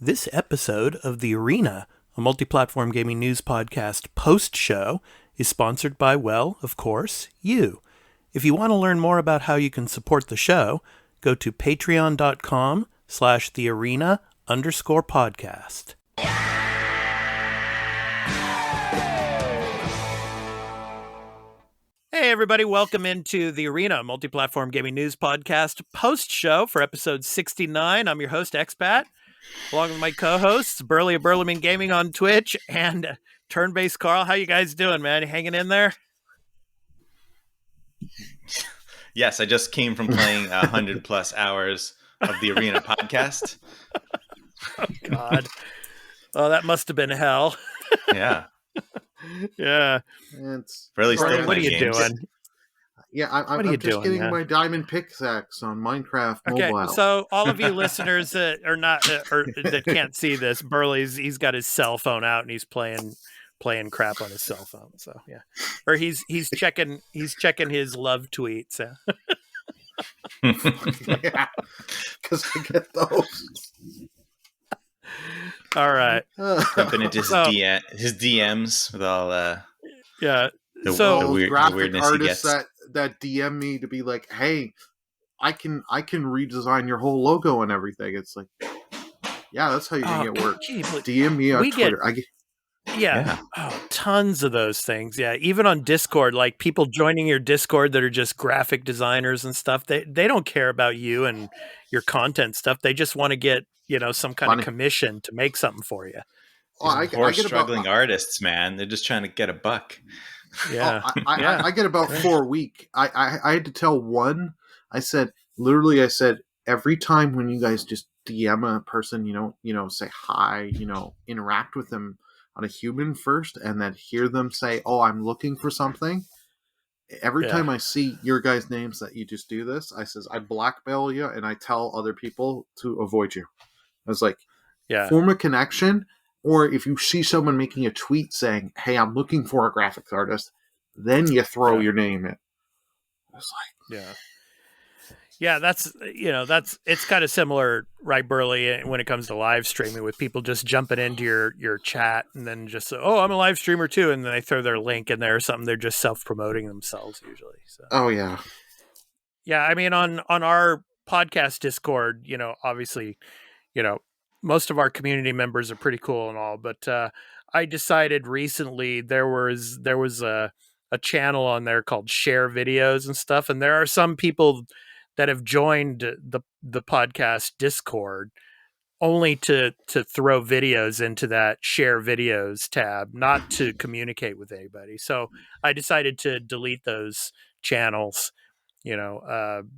This episode of The Arena, a multi-platform gaming news podcast post-show, is sponsored by, well, of course, you. If you want to learn more about how you can support the show, go to patreon.com/thearena_podcast. Hey everybody, welcome into The Arena, multi-platform gaming news podcast post-show for episode 69. I'm your host, Expat, along with my co-hosts, Burly and Gaming on Twitch, and Turn-Based Carl. How you guys doing, man? You hanging in there? Yes, I just came from playing 100 plus hours of the Arena podcast. Oh, God. Oh, that must have been hell. Yeah. Yeah. It's Really still What are playing you games. doing? Yeah, I'm just getting my diamond pickaxe on Minecraft mobile. Okay, so all of you listeners that are not or that can't see this, he's got his cell phone out and he's playing crap on his cell phone. So yeah, or he's checking his love tweets. Yeah, because I get those. All right, Jumping into his DMs with all yeah. the graphic weirdness he gets. artists that DM me to be like, "Hey, I can redesign your whole logo and everything." It's like, yeah, that's how you're gonna get work. DM me on Twitter. Yeah. Oh, tons of those things. Yeah. Even on Discord, like people joining your Discord that are just graphic designers and stuff. They don't care about you and your content stuff. They just want to get, some kind of commission to make something for you. Poor struggling artists, man. They're just trying to get a buck. Yeah. I get about 4 a week. I had to tell one. I said, every time when you guys just DM a person, say hi, interact with them on a human first, and then hear them say, "Oh, I'm looking for something." Every time I see your guys' names that you just do this, I says I blackmail you and I tell other people to avoid you. I was like, form a connection, or if you see someone making a tweet saying, "Hey, I'm looking for a graphics artist," then you throw your name in. It's like, yeah, it's kind of similar, right, Burly, when it comes to live streaming, with people just jumping into your chat and then just, "Oh, I'm a live streamer too," and then they throw their link in there or something. They're just self-promoting themselves usually. So. Oh yeah. Yeah, I mean, on our podcast Discord, obviously, most of our community members are pretty cool and all, but I decided recently there was a channel on there called Share Videos and stuff, and there are some people that have joined the podcast Discord only to throw videos into that Share Videos tab, not to communicate with anybody. So I decided to delete those channels,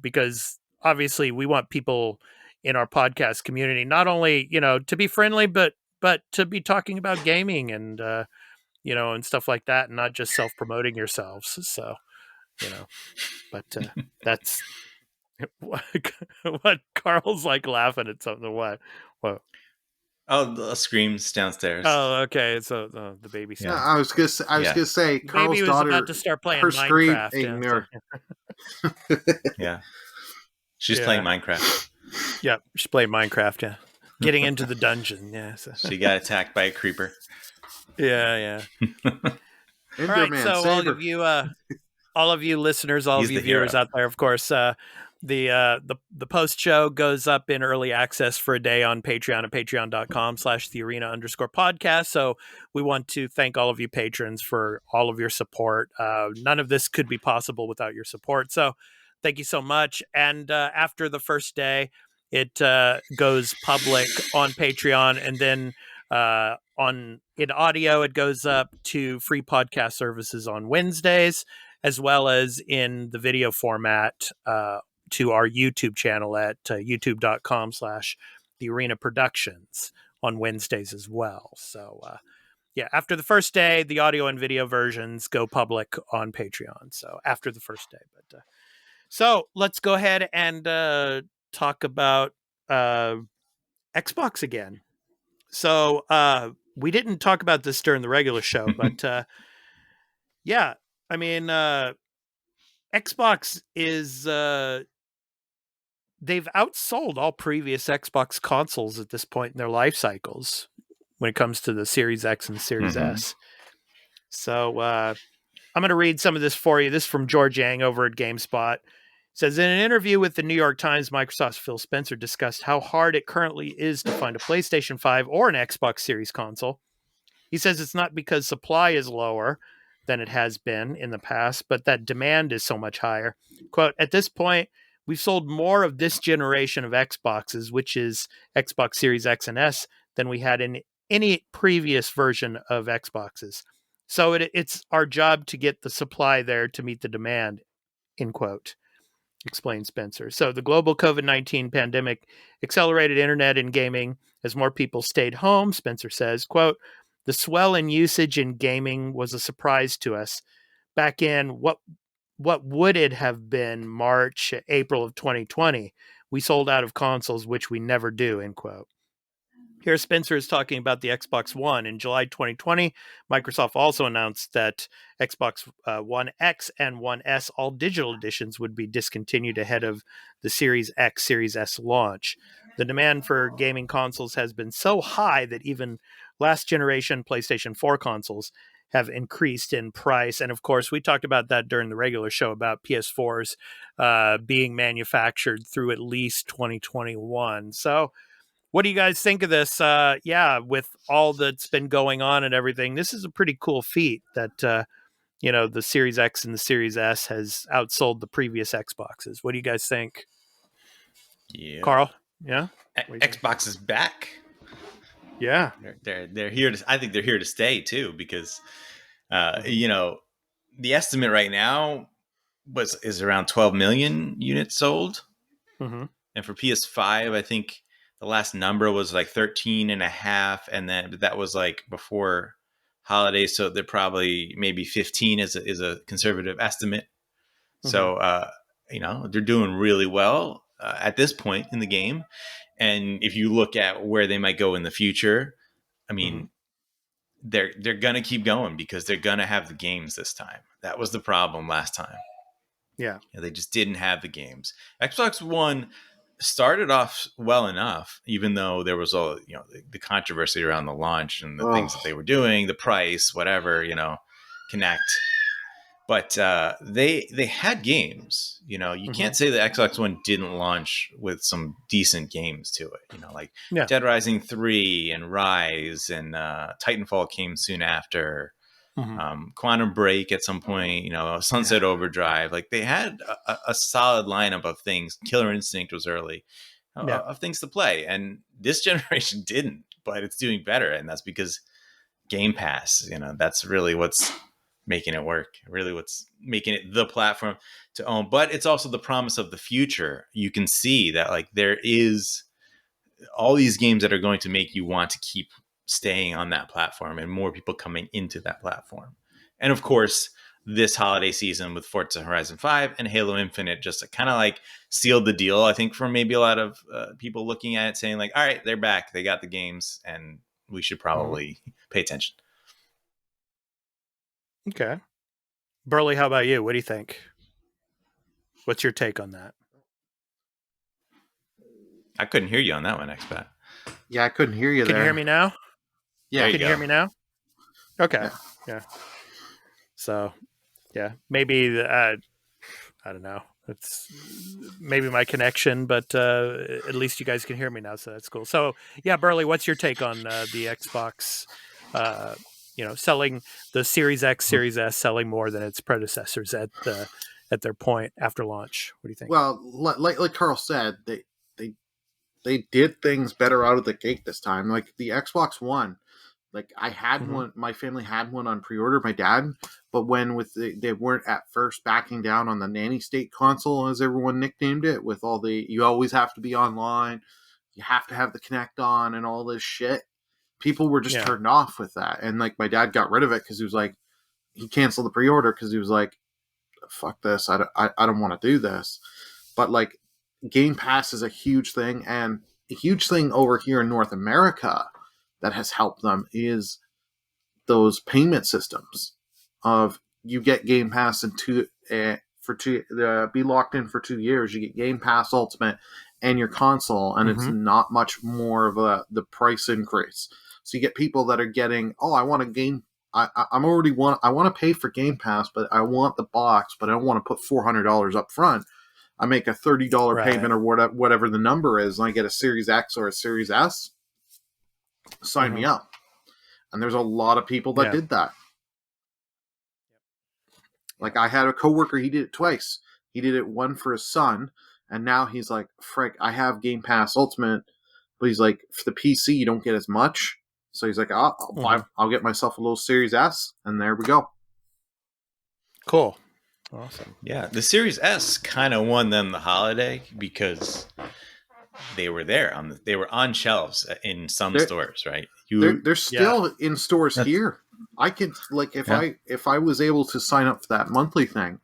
because obviously we want people in our podcast community not only, to be friendly, but to be talking about gaming and, and stuff like that, and not just self-promoting yourselves. So, but that's what Carl's like laughing at something. What? Oh, the screams downstairs. Oh, okay. So the baby. Yeah, I was gonna say, Carl's baby was daughter, about to start playing her Minecraft. Yeah, she's playing Minecraft. Yep, she's playing Minecraft. Yeah, getting into the dungeon. Yeah, so. She got attacked by a creeper. Yeah. All right, so all of you listeners, all of you viewers out there, of course, the post show goes up in early access for a day on Patreon at patreon.com/thearena_podcast. So we want to thank all of you patrons for all of your support. None of this could be possible without your support. So thank you so much. And after the first day, it goes public on Patreon, and then in audio, it goes up to free podcast services on Wednesdays, as well as in the video format to our YouTube channel at youtube.com/thearenaproductions on Wednesdays as well. So, after the first day, the audio and video versions go public on Patreon. So after the first day, but so let's go ahead and talk about Xbox again. So we didn't talk about this during the regular show, but I mean, Xbox is they've outsold all previous Xbox consoles at this point in their life cycles when it comes to the Series X and Series S. So I'm going to read some of this for you. This is from George Yang over at GameSpot. It says, in an interview with the New York Times, Microsoft's Phil Spencer discussed how hard it currently is to find a PlayStation 5 or an Xbox Series console. He says it's not because supply is lower than it has been in the past, but that demand is so much higher. Quote, at this point, we've sold more of this generation of Xboxes, which is Xbox Series X and S, than we had in any previous version of Xboxes. So it's our job to get the supply there to meet the demand, end quote, explained Spencer. So the global COVID-19 pandemic accelerated internet and gaming as more people stayed home, Spencer says, quote, the swell in usage in gaming was a surprise to us. Back in what would it have been March, April of 2020, we sold out of consoles, which we never do, end quote. Here, Spencer is talking about the Xbox One. In July 2020, Microsoft also announced that Xbox One X and One S, all digital editions, would be discontinued ahead of the Series X, Series S launch. The demand for gaming consoles has been so high that even last generation PlayStation 4 consoles have increased in price. And of course, we talked about that during the regular show about PS4s being manufactured through at least 2021. So, what do you guys think of this? Yeah, with all that's been going on and everything, this is a pretty cool feat that the Series X and the Series S has outsold the previous Xboxes. What do you guys think, Yeah. Carl? Yeah, Xbox is back. Yeah, they're here to. I think they're here to stay too, because the estimate right now is around 12 million units sold. Mm-hmm. And for PS5, I think the last number was like 13 and a half. And then that was like before holidays. So they're probably maybe 15 is a conservative estimate. Mm-hmm. So, they're doing really well at this point in the game. And if you look at where they might go in the future, I mean, they're going to keep going because they're going to have the games this time. That was the problem last time. Yeah. They just didn't have the games. Xbox One started off well enough, even though there was all the controversy around the launch and the things that they were doing, the price, whatever, Connect. But they had games. You can't say the Xbox One didn't launch with some decent games to it. Like Dead Rising 3 and Rise and Titanfall came soon after. Quantum Break at some point, Sunset Overdrive. Like they had a solid lineup of things. Killer Instinct was early of things to play, and this generation didn't. But it's doing better, and that's because Game Pass. That's really what's making it work. Really, what's making it the platform to own. But it's also the promise of the future. You can see that like there is all these games that are going to make you want to keep staying on that platform and more people coming into that platform. And of course, this holiday season with Forza Horizon 5 and Halo Infinite just kind of like sealed the deal, I think, for maybe a lot of people looking at it saying like, all right, they're back. They got the games and we should probably pay attention. Okay. Burly, how about you? What do you think? What's your take on that? I couldn't hear you on that one, Expat. Yeah, I couldn't hear you Can there. you hear me now? Yeah. Can you hear me now? Okay. Yeah. So, yeah, maybe, I don't know. It's maybe my connection, but at least you guys can hear me now, so that's cool. So, yeah, Burly, what's your take on the Xbox, selling the Series X, Series S, selling more than its predecessors at their point after launch? What do you think? Well, like Carl said, they did things better out of the gate this time. Like the Xbox One, like I had one, my family had one on pre-order, my dad, but when they weren't at first backing down on the nanny state console, as everyone nicknamed it, with all you always have to be online, you have to have the Kinect on and all this shit. People were just turned off with that. And like my dad got rid of it because he was like, he canceled the pre-order because he was like, fuck this. I don't want to do this. But like Game Pass is a huge thing, and a huge thing over here in North America that has helped them is those payment systems of you get Game Pass be locked in for 2 years. You get Game Pass Ultimate, and your console, and it's not much more of the price increase. So you get people that are getting, I want a game. I want to pay for Game Pass, but I want the box, but I don't want to put $400 up front. I make a $30 payment or whatever the number is, and I get a Series X or a Series S. Sign me up. And there's a lot of people that did that. Like, I had a coworker, he did it twice. He did it one for his son, and now he's like, frick, I have Game Pass Ultimate, but he's like, for the PC, you don't get as much. So he's like, I'll get myself a little Series S, and there we go. Cool. Awesome. Yeah, the Series S kind of won them the holiday because they were there. They were on shelves in some stores, right? They're still in stores here. I could, like, if I was able to sign up for that monthly thing,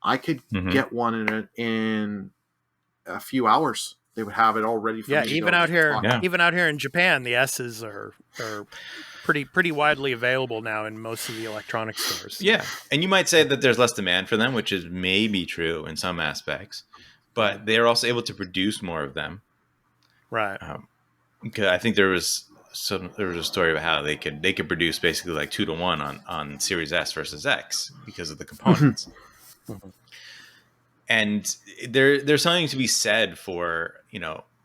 I could get one in a few hours. They would have it all ready for me. Even out here in Japan, the S's are pretty widely available now in most of the electronic stores. Yeah, and you might say that there's less demand for them, which is maybe true in some aspects, but they're also able to produce more of them. Right. Because I think there was a story about how they could produce basically like 2 to 1 on Series S versus X because of the components. And there's something to be said for,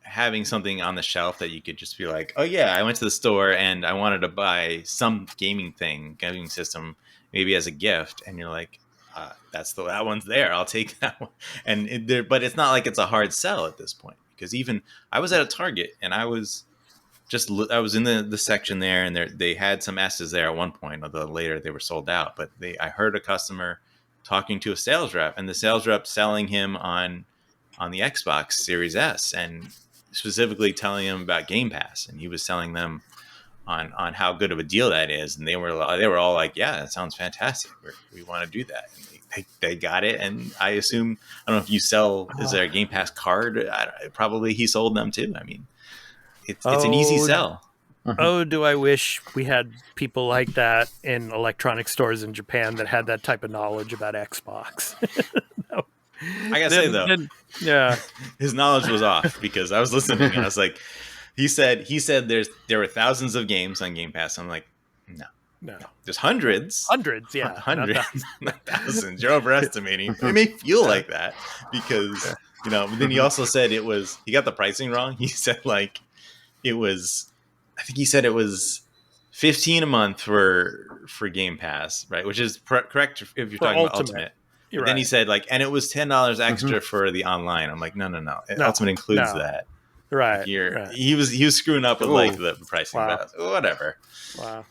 having something on the shelf that you could just be like, oh yeah, I went to the store and I wanted to buy some gaming system, maybe as a gift. And you're like, that one's there. I'll take that one. But it's not like it's a hard sell at this point, because even I was at a Target and I was in the section there, and they had some S's there at one point, although later they were sold out. But I heard a customer talking to a sales rep, and the sales rep selling him on the Xbox Series S, and specifically telling him about Game Pass, and he was selling them on how good of a deal that is, and they were all like, yeah, that sounds fantastic, we want to do that. And they got it, and I assume, I don't know if you sell, is there a Game Pass card? Probably he sold them too. I mean, it's an easy sell. Oh, do I wish we had people like that in electronic stores in Japan that had that type of knowledge about Xbox. No. I gotta say though, his knowledge was off, because I was listening and I was like, he said there were thousands of games on Game Pass. I'm like, no, there's hundreds, yeah, not thousands. You're overestimating. It may feel like that because But then he also said he got the pricing wrong. He said I think he said it was $15 a month for Game Pass, right? Which is correct if you're talking about Ultimate. But then he said and it was $10 extra for the online. I'm like, no. Ultimate includes that. Right. He was screwing up with the pricing, but whatever. Wow.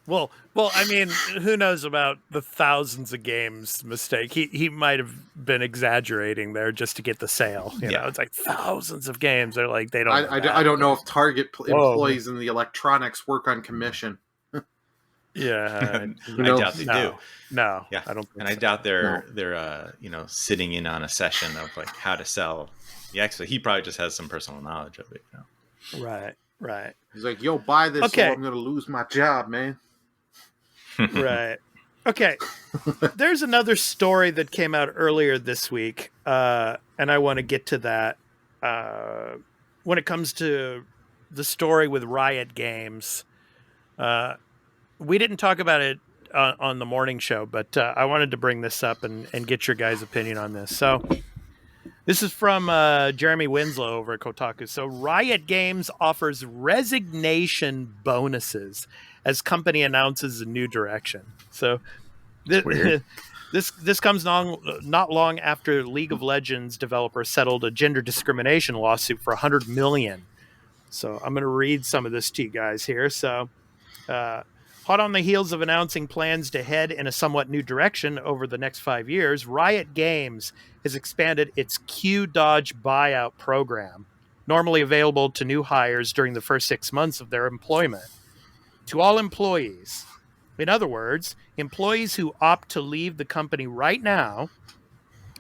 Well, I mean, who knows about the thousands of games mistake? He might have been exaggerating there just to get the sale. You know, it's like thousands of games. They're like, they don't. I don't know if Target employees in the electronics work on commission. Yeah, I doubt they do. No, yeah, I don't. And I doubt they're sitting in on a session of how to sell the Xbox. He probably just has some personal knowledge of it. Right. He's like, yo, buy this, or I'm gonna lose my job, man. Right. Okay. There's another story that came out earlier this week, and I want to get to that. When it comes to the story with Riot Games, we didn't talk about it on the morning show, but I wanted to bring this up and get your guys' opinion on this. So this is from Jeremy Winslow over at Kotaku. So Riot Games offers resignation bonuses as company announces a new direction. So this comes not long after League of Legends developer settled a gender discrimination lawsuit for $100 million. So I'm going to read some of this to you guys here. So hot on the heels of announcing plans to head in a somewhat new direction over the next 5 years, Riot Games has expanded its Q-Dodge buyout program, normally available to new hires during the first 6 months of their employment, to all employees. In other words, employees who opt to leave the company right now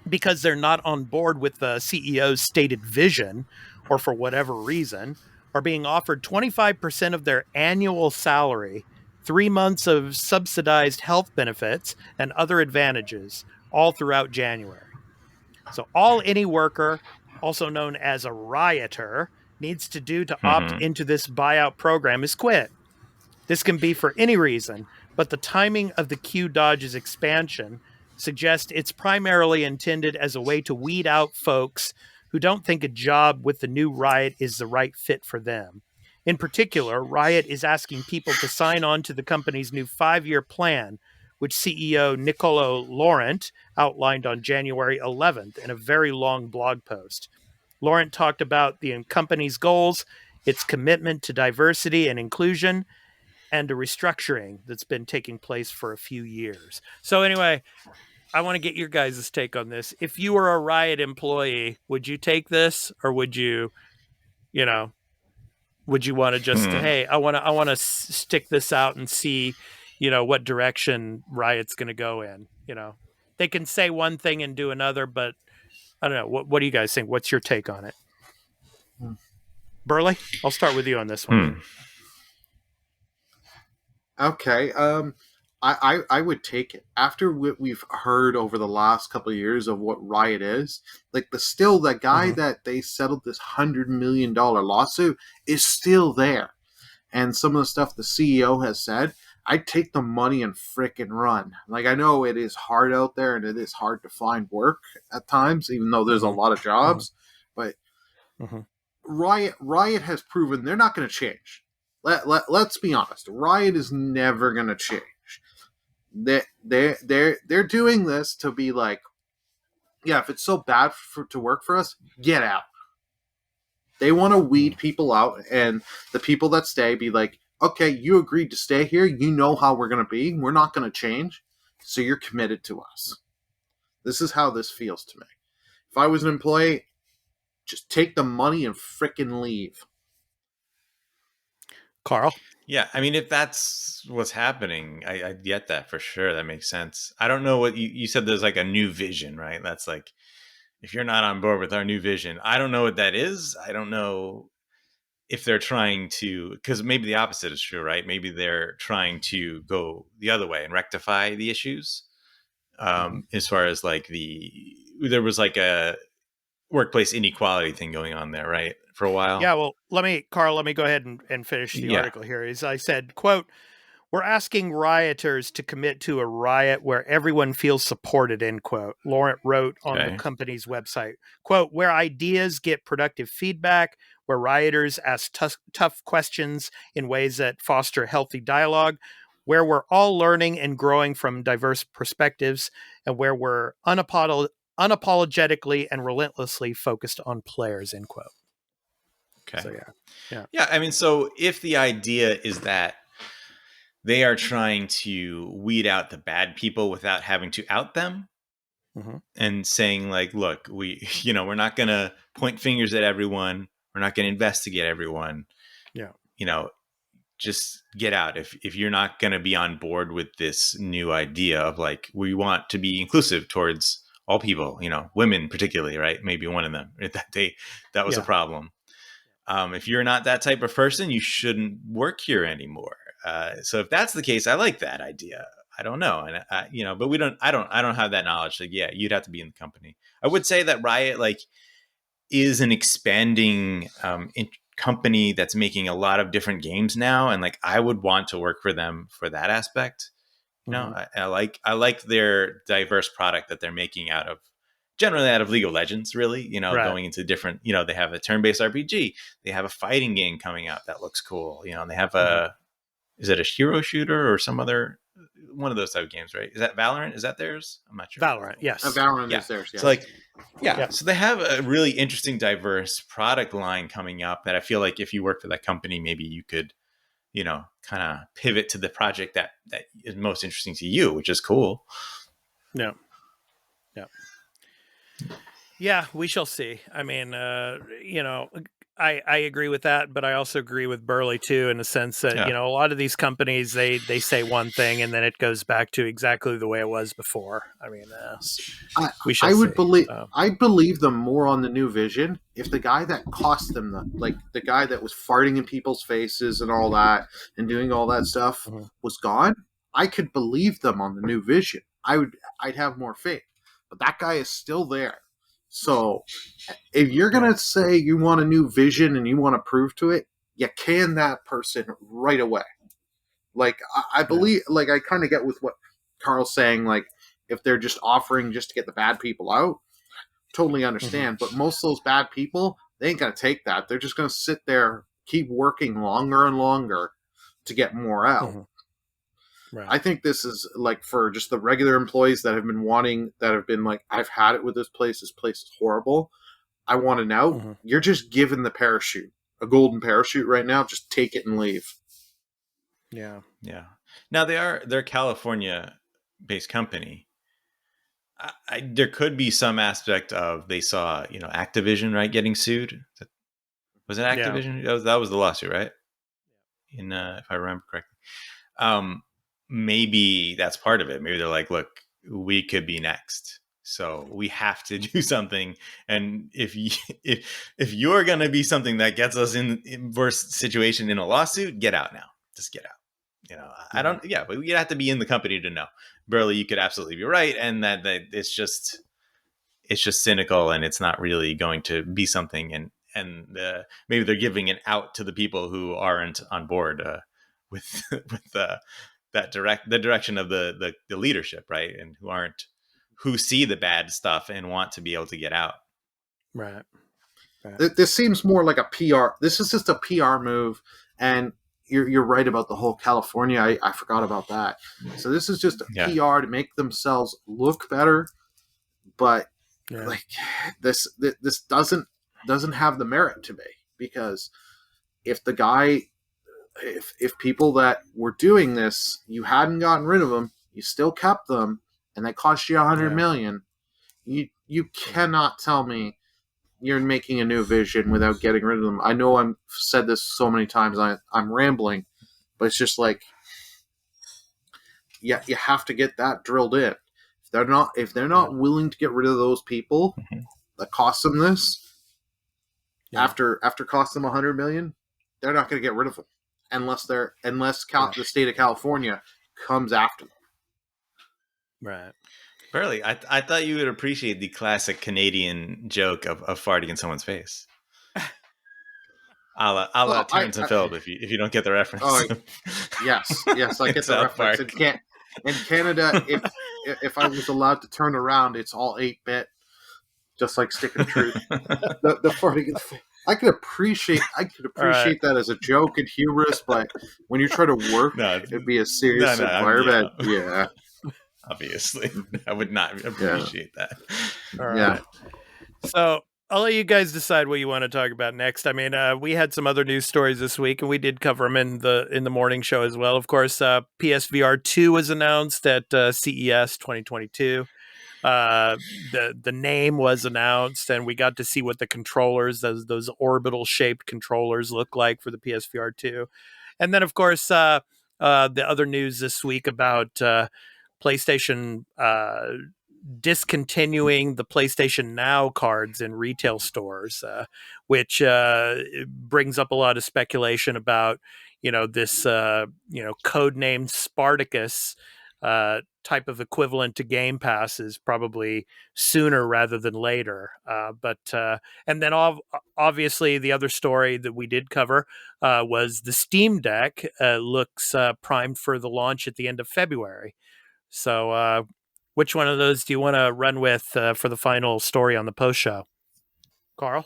because they're not on board with the CEO's stated vision, or for whatever reason, are being offered 25% of their annual salary, 3 months of subsidized health benefits, and other advantages all throughout January. So any worker also known as a rioter, needs to do to opt Mm-hmm. into this buyout program is quit. This can be for any reason, but the timing of the Q Dodge's expansion suggests it's primarily intended as a way to weed out folks who don't think a job with the new Riot is the right fit for them. In particular, Riot is asking people to sign on to the company's new 5-year plan, which CEO Nicolo Laurent outlined on January 11th in a very long blog post. Laurent talked about the company's goals, its commitment to diversity and inclusion, and a restructuring that's been taking place for a few years. So anyway, I want to get your guys' take on this. If you were a Riot employee, would you take this, or would you, you know, would you want to just, Hmm. hey, I want to stick this out and see, what direction Riot's going to go in? They can say one thing and do another, but I don't know. What do you guys think? What's your take on it? Burley, I'll start with you on this one. Hmm. Okay. I would take it after what we've heard over the last couple of years of what Riot is. Like that guy that they settled this $100 million lawsuit is still there, and some of the stuff the CEO has said, I'd take the money and frickin' run. Like, I know it is hard out there and it is hard to find work at times, even though there's a lot of jobs. But Riot has proven they're not going to change. Let's be honest. Riot is never going to change. They're doing this to be like, yeah, if it's so bad to work for us, get out. They want to weed people out, and the people that stay be like, okay, you agreed to stay here. You know how we're going to be. We're not going to change. So you're committed to us. This is how this feels to me. If I was an employee, just take the money and frickin' leave. Carl? Yeah, I mean, if that's what's happening, I get that for sure. That makes sense. I don't know what you said. There's like a new vision, right? That's like, if you're not on board with our new vision, I don't know what that is. I don't know if they're trying to, because maybe the opposite is true, right? Maybe they're trying to go the other way and rectify the issues. As far as like there was like a workplace inequality thing going on there, right? For a while. Yeah, well, let me go ahead and finish the article here. As I said, quote, we're asking rioters to commit to a riot where everyone feels supported, end quote. Laurent wrote on the company's website, quote, where ideas get productive feedback, where rioters ask tough questions in ways that foster healthy dialogue, where we're all learning and growing from diverse perspectives, and where we're unapologetically and relentlessly focused on players, end quote. Okay. So, yeah. I mean, so if the idea is that they are trying to weed out the bad people without having to out them, and saying like, look, we're not going to point fingers at everyone. We're not going to investigate everyone. Yeah. Just get out. If you're not going to be on board with this new idea of like, we want to be inclusive towards all people, women particularly, right? Maybe one of them that was a problem. If you're not that type of person, you shouldn't work here anymore. So if that's the case, I like that idea. I don't know, and but I don't have that knowledge. Like, yeah, you'd have to be in the company. I would say that Riot is an expanding company that's making a lot of different games now, and like I would want to work for them for that aspect. I like their diverse product that they're making generally out of League of Legends, really, going into different, they have a turn-based RPG. They have a fighting game coming out that looks cool. They have is it a hero shooter or some other one of those type of games, right? Is that Valorant? Is that theirs? I'm not sure. Valorant, yes. Valorant is theirs, yes. So so they have a really interesting, diverse product line coming up that I feel like if you work for that company, maybe you could, kind of pivot to the project that is most interesting to you, which is cool. Yeah, we shall see. I mean, I agree with that, but I also agree with Burley too, in the sense that a lot of these companies they say one thing and then it goes back to exactly the way it was before. I mean, we shall. I believe them more on the new vision. If the guy that cost them the guy that was farting in people's faces and all that and doing all that stuff was gone, I could believe them on the new vision. I'd have more faith. But that guy is still there. So if you're gonna say you want a new vision and you want to prove to it, you can that person right away. Like I believe, like I kind of get with what Carl's saying. Like if they're just offering just to get the bad people out, totally understand. But most of those bad people, they ain't gonna take that. They're just gonna sit there, keep working longer and longer to get more out. Right. I think this is like for just the regular employees that have been wanting, that have been like, I've had it with this place. This place is horrible. I want an out. You're just given the parachute, a golden parachute right now. Just take it and leave. Yeah. Yeah. Now they're a California-based company. There could be some aspect of they saw, Activision, right, getting sued. Was it Activision? Yeah. That was the lawsuit, right? If I remember correctly. Maybe that's part of it. Maybe they're like, look, we could be next, so we have to do something. And if you're going to be something that gets us in worse situation in a lawsuit, get out now. Just get out. I don't. Yeah, but you have to be in the company to know. Burly, you could absolutely be right, and that it's just cynical, and it's not really going to be something. And maybe they're giving it out to the people who aren't on board with the direction of the leadership, right? And who see the bad stuff and want to be able to get out. Right. This seems more like a PR. This is just a PR move, and you're right about the whole California. I forgot about that. So this is just a PR to make themselves look better, but like this doesn't have the merit to me, because if the guy, if people that were doing this, you hadn't gotten rid of them, you still kept them, and they cost you $100 million, you cannot tell me you're making a new vision without getting rid of them. I know I've said this so many times, I'm rambling, but it's just like, yeah, you have to get that drilled in. If they're not willing to get rid of those people that cost them this, after cost them $100 million, they're not going to get rid of them unless the state of California comes after them. Right. Burly, I thought you would appreciate the classic Canadian joke of farting in someone's face. I'll Terrence and Philip if you don't get the reference. Oh, yes, I get the reference. In Canada, if I was allowed to turn around, it's all 8-bit, just like Stick of Truth. the farting in the face. I could appreciate that as a joke and humorous, but when you try to work, it'd be a serious environment. Yeah. Obviously, I would not appreciate that. All right. So I'll let you guys decide what you want to talk about next. I mean, we had some other news stories this week, and we did cover them in the morning show as well. Of course, PSVR 2 was announced at CES 2022. The name was announced, and we got to see what the controllers, those orbital shaped controllers, look like for the PSVR 2. And then, of course, the other news this week about PlayStation discontinuing the PlayStation Now cards in retail stores, which brings up a lot of speculation about, this, codenamed Spartacus type of equivalent to Game Pass is probably sooner rather than later. And then obviously the other story that we did cover was the Steam Deck looks primed for the launch at the end of February. So which one of those do you want to run with for the final story on the post show? Carl?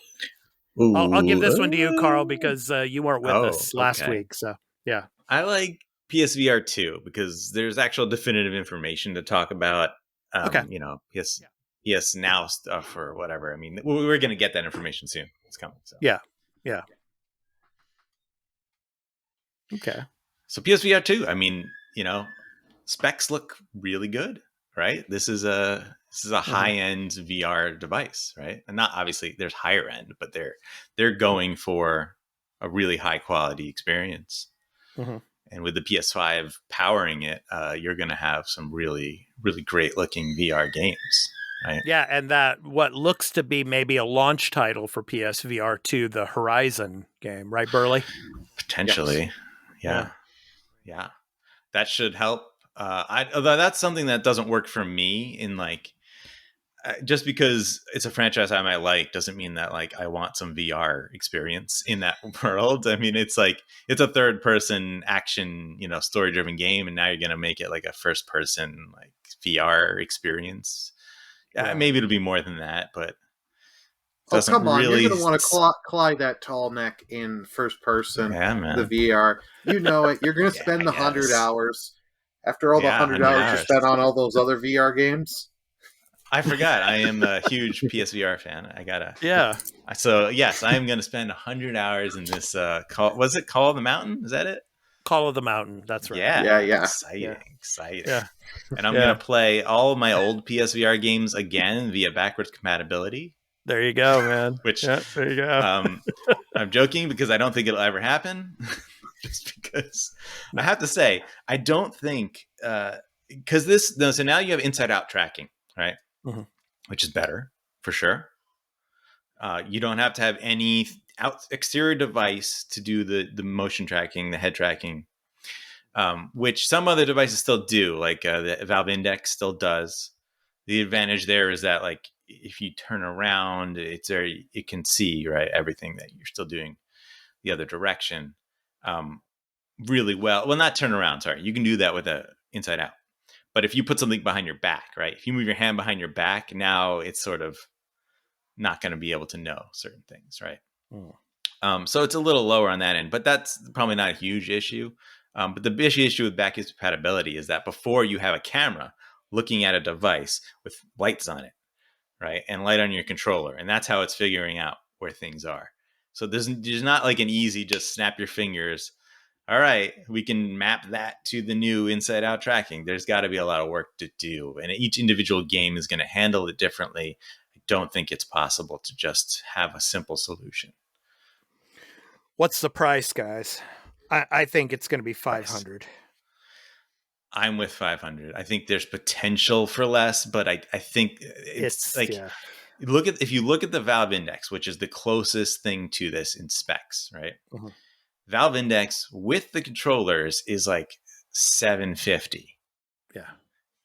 I'll give this one to you, Carl, because you weren't with us last week. So, yeah. I like PSVR 2 because there's actual definitive information to talk about, PS Now stuff or whatever. I mean, we're going to get that information soon. It's coming. So. Yeah. Okay. So PSVR 2, I mean, specs look really good, right? This is a high-end VR device, right? And not obviously there's higher end, but they're going for a really high quality experience. And with the PS5 powering it, you're going to have some really, really great looking VR games, right? Yeah, and that what looks to be maybe a launch title for PSVR 2, the Horizon game, right, Burly? Potentially, yes. Yeah. That should help. Although that's something that doesn't work for me in like, just because it's a franchise I might like doesn't mean that like I want some VR experience in that world. I mean, it's like it's a third person action, story driven game, and now you're gonna make it like a first person like VR experience. Yeah, maybe it'll be more than that, but oh, doesn't come on. You're really. going to want to Clyde that tall neck in first person, Yeah, man. the VR. You know it. You're going to spend the 100 hours. After all the 100 hours you spent on all those other VR games. I forgot. I am a huge PSVR fan. I gotta. Yeah. So yes, I am going to spend 100 hours in this. Was it Call of the Mountain? Is that it? Call of the Mountain. That's right. Yeah. Exciting. Yeah. And I'm going to play all of my old PSVR games again via backwards compatibility. There you go, man. Which, there you go. I'm joking because I don't think it'll ever happen. Just because I have to say, I don't think, because so now you have inside out tracking, right? Mm-hmm. Which is better for sure. You don't have to have any exterior device to do the motion tracking, the head tracking, which some other devices still do, like the Valve Index still does. The advantage there is that like if you turn around, it can see right everything that you're still doing the other direction really well. Well, not turn around. Sorry, you can do that with a inside out. But if you put something behind your back, right? If you move your hand behind your back, now it's sort of not going to be able to know certain things, right? So it's a little lower on that end, but that's probably not a huge issue. But the big issue with backwards compatibility is that before you have a camera looking at a device with lights on it, right? And light on your controller. And that's how it's figuring out where things are. So there's not like an easy, just snap your fingers. All right, we can map that to the new inside out tracking. There's got to be a lot of work to do. And each individual game is going to handle it differently. I don't think it's possible to just have a simple solution. What's the price, guys? I think it's going to be 500. I'm with 500. I think there's potential for less, but I think it's like if you look at the Valve Index, which is the closest thing to this in specs, right? Mm-hmm. Valve Index with the controllers is like $750. Yeah.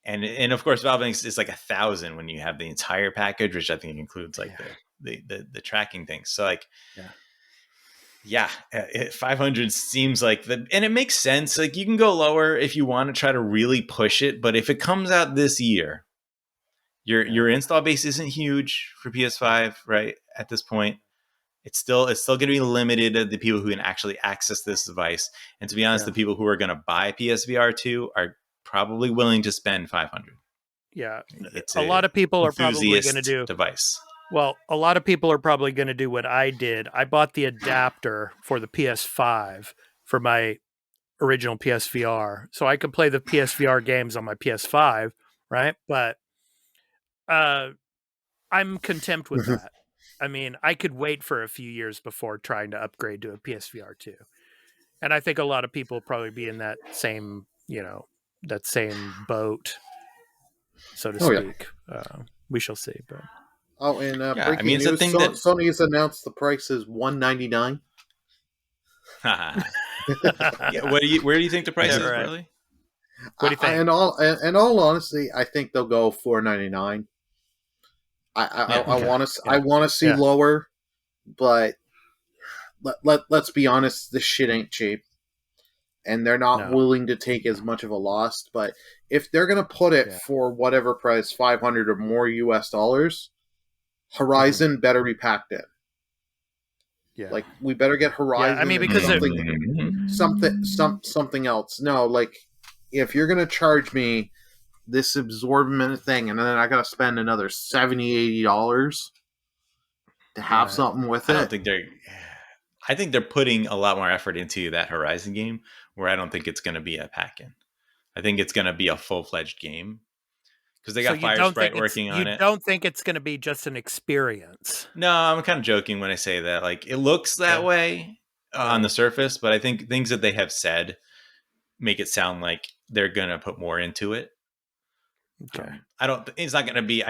And of course Valve Index is like $1,000 when you have the entire package, which I think includes like the tracking things. So like 500 seems like and it makes sense. Like you can go lower if you want to try to really push it, but if it comes out this year, your install base isn't huge for PS5, right? At this point, it's still going to be limited to the people who can actually access this device. And to be honest, the people who are going to buy PSVR 2 are probably willing to spend 500. Yeah, a lot of people are probably going to do device. Well, a lot of people are probably going to do what I did. I bought the adapter for the PS5 for my original PSVR, so I could play the PSVR games on my PS5, right? But I'm content with that. I mean, I could wait for a few years before trying to upgrade to a PSVR 2. And I think a lot of people will probably be in that same, that same boat, so to speak. Yeah. We shall see, but... Oh, and breaking news, Sony has announced the price is $199. Where do you think the price is, really? What do you think? In all honesty, I think they'll go $499. I want to see lower, but let's be honest, this shit ain't cheap, and they're not willing to take as much of a loss. But if they're gonna put it for whatever price, $500 or more US dollars. Horizon better be packed in. Yeah, like we better get Horizon. I mean, because something else. No, like if you're gonna charge me this absorbent thing, and then I gotta spend another $70-$80 to have something with it. I think they're putting a lot more effort into that Horizon game, where I don't think it's gonna be a pack-in. I think it's gonna be a full-fledged game. Because they got Firesprite working on it. You don't think it's going to be just an experience? No, I'm kind of joking when I say that. Like, it looks that way on the surface, but I think things that they have said make it sound like they're going to put more into it. Okay. I doubt it's going to be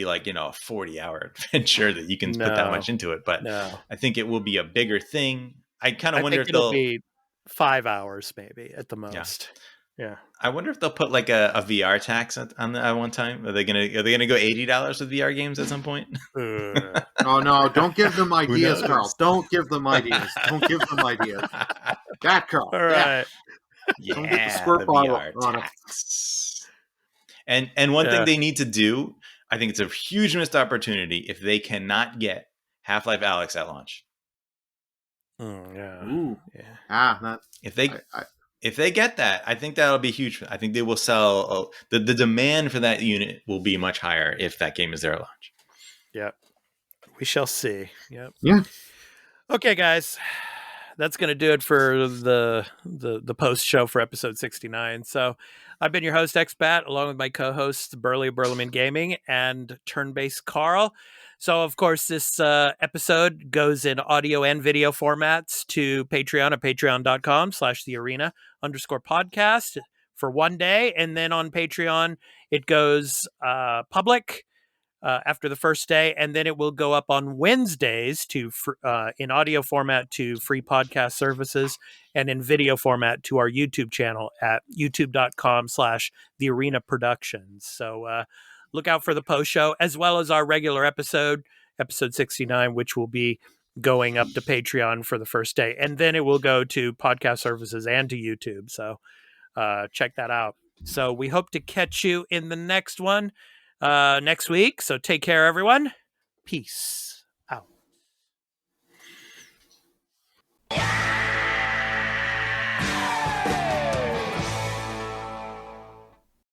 like, a 40-hour adventure that you can put that much into it. But I think it will be a bigger thing. I kind of wonder if it'll be 5 hours maybe at the most. Yeah. I wonder if they'll put like a VR tax on at one time. Are they gonna go $80 with VR games at some point? Oh no! Don't give them ideas, Carl. Don't give them ideas. Don't give them ideas. That Carl. All right. Yeah, Don't get the squirt bottle VR on it. tax. And one thing they need to do, I think it's a huge missed opportunity if they cannot get Half-Life Alyx at launch. Yeah. Ooh. Yeah. That If they get that, I think that'll be huge. I think they will sell. The demand for that unit will be much higher if that game is there at launch. Yep. We shall see. Yep. Yeah. Okay, guys. That's going to do it for the post show for episode 69. So I've been your host, Expat, along with my co-hosts, Burly and Gaming and Turn-Based Carl. So, of course, this episode goes in audio and video formats to Patreon at patreon.com/thearena_podcast for one day. And then on Patreon, it goes public after the first day, and then it will go up on Wednesdays to in audio format to free podcast services, and in video format to our YouTube channel at youtube.com/thearena productions. So look out for the post show, as well as our regular episode 69, which will be going up to Patreon for the first day, and then it will go to podcast services and to YouTube. So check that out. So we hope to catch you in the next one next week. So take care, everyone. Peace.